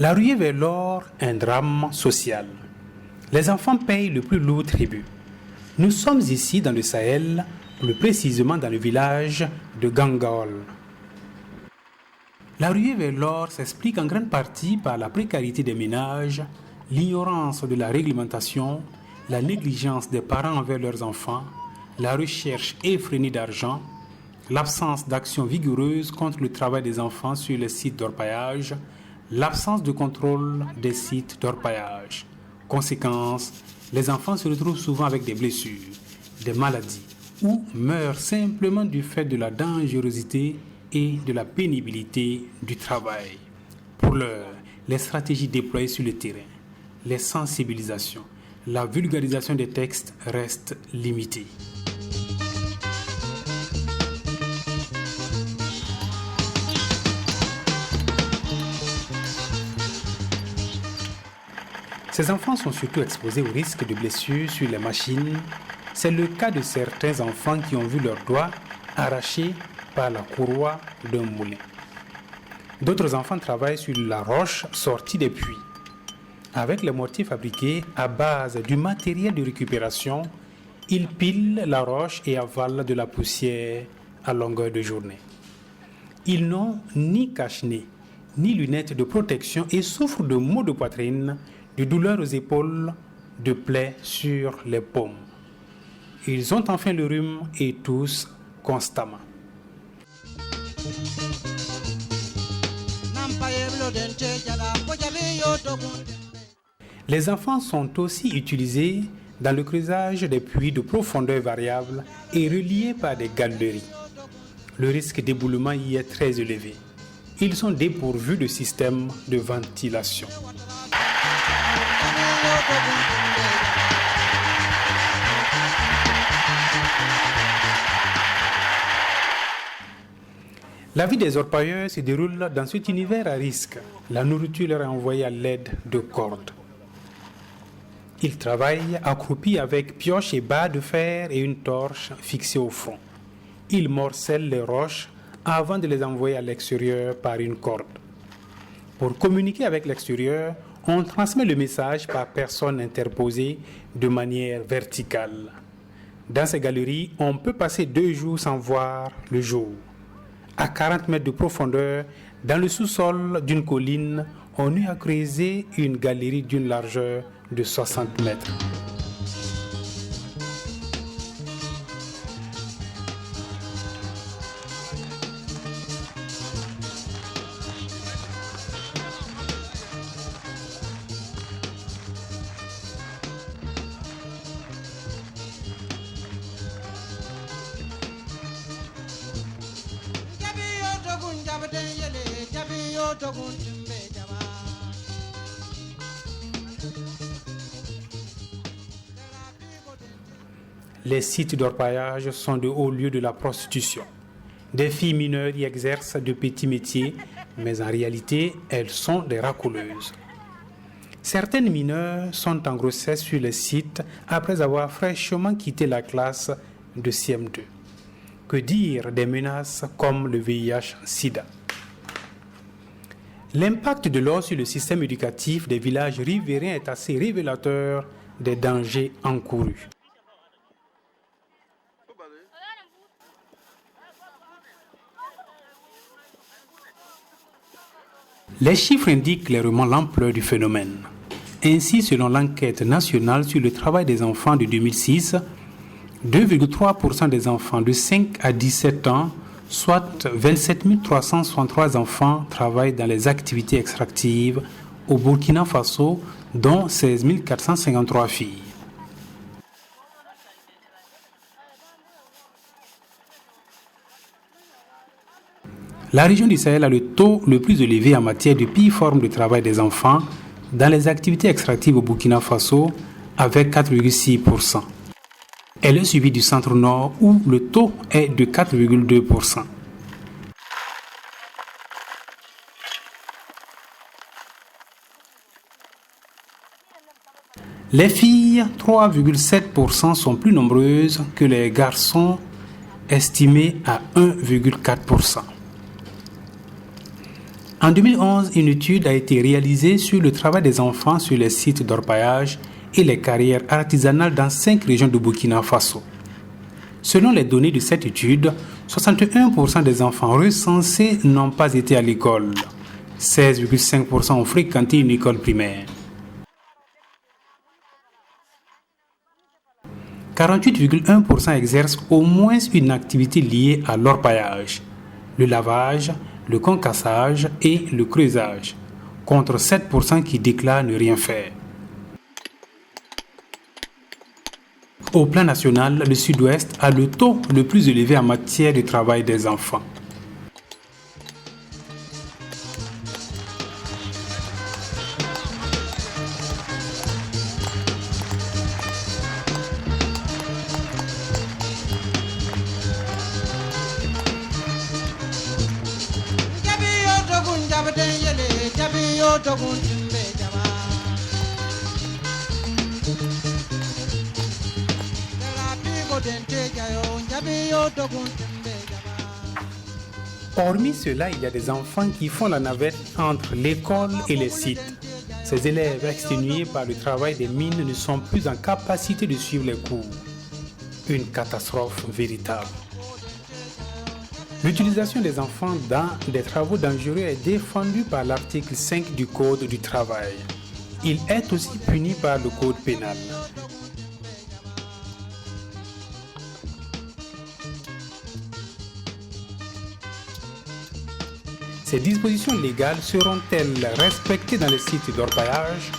La ruée vers l'or, un drame social. Les enfants payent le plus lourd tribut. Nous sommes ici dans le Sahel, plus précisément dans le village de Gangaol. La ruée vers l'or s'explique en grande partie par la précarité des ménages, l'ignorance de la réglementation, la négligence des parents envers leurs enfants, la recherche effrénée d'argent, l'absence d'action vigoureuse contre le travail des enfants sur les sites d'orpaillage, l'absence de contrôle des sites d'orpaillage. Conséquence, les enfants se retrouvent souvent avec des blessures, des maladies ou meurent simplement du fait de la dangerosité et de la pénibilité du travail. Pour l'heure, les stratégies déployées sur le terrain, les sensibilisations, la vulgarisation des textes restent limitées. Ces enfants sont surtout exposés au risque de blessures sur les machines. C'est le cas de certains enfants qui ont vu leurs doigts arrachés par la courroie d'un moulin. D'autres enfants travaillent sur la roche sortie des puits. Avec les mortiers fabriqués à base du matériel de récupération, ils pilent la roche et avalent de la poussière à longueur de journée. Ils n'ont ni cache-nez, ni lunettes de protection et souffrent de maux de poitrine, de douleurs aux épaules, de plaies sur les paumes. Ils ont enfin le rhume et toussent constamment. Les enfants sont aussi utilisés dans le creusage des puits de profondeur variable et reliés par des galeries. Le risque d'éboulement y est très élevé. Ils sont dépourvus de système de ventilation. La vie des orpailleurs se déroule dans cet univers à risque. La nourriture leur est envoyée à l'aide de cordes. Ils travaillent accroupis avec pioche et barre de fer et une torche fixée au front. Ils morcellent les roches avant de les envoyer à l'extérieur par une corde. Pour communiquer avec l'extérieur, on transmet le message par personne interposée de manière verticale. Dans ces galeries, on peut passer 2 jours sans voir le jour. À 40 mètres de profondeur, dans le sous-sol d'une colline, on eut à creuser une galerie d'une largeur de 60 mètres. Les sites d'orpaillage sont de hauts lieux de la prostitution. Des filles mineures y exercent de petits métiers, mais en réalité, elles sont des racoleuses. Certaines mineures sont en grossesse sur les sites après avoir fraîchement quitté la classe de CM2. Que dire des menaces comme le VIH-Sida? L'impact de l'or sur le système éducatif des villages riverains est assez révélateur des dangers encourus. Les chiffres indiquent clairement l'ampleur du phénomène. Ainsi, selon l'enquête nationale sur le travail des enfants de 2006, 2,3% des enfants de 5 à 17 ans, soit 27 363 enfants, travaillent dans les activités extractives au Burkina Faso, dont 16 453 filles. La région du Sahel a le taux le plus élevé en matière de pire-forme de travail des enfants dans les activités extractives au Burkina Faso avec 4,6%. Elle est suivie du centre-nord où le taux est de 4,2%. Les filles, 3,7%, sont plus nombreuses que les garçons, estimés à 1,4%. En 2011, une étude a été réalisée sur le travail des enfants sur les sites d'orpaillage et les carrières artisanales dans 5 régions de Burkina Faso. Selon les données de cette étude, 61% des enfants recensés n'ont pas été à l'école. 16,5% ont fréquenté une école primaire. 48,1% exercent au moins une activité liée à l'orpaillage, le lavage, le concassage et le creusage, contre 7% qui déclarent ne rien faire. Au plan national, le Sud-Ouest a le taux le plus élevé en matière de travail des enfants. Hormis cela, il y a des enfants qui font la navette entre l'école et les sites. Ces élèves exténués par le travail des mines ne sont plus en capacité de suivre les cours. Une catastrophe véritable. L'utilisation des enfants dans des travaux dangereux est défendue par l'article 5 du Code du travail. Il est aussi puni par le Code pénal. Ces dispositions légales seront-elles respectées dans les sites d'orpaillage?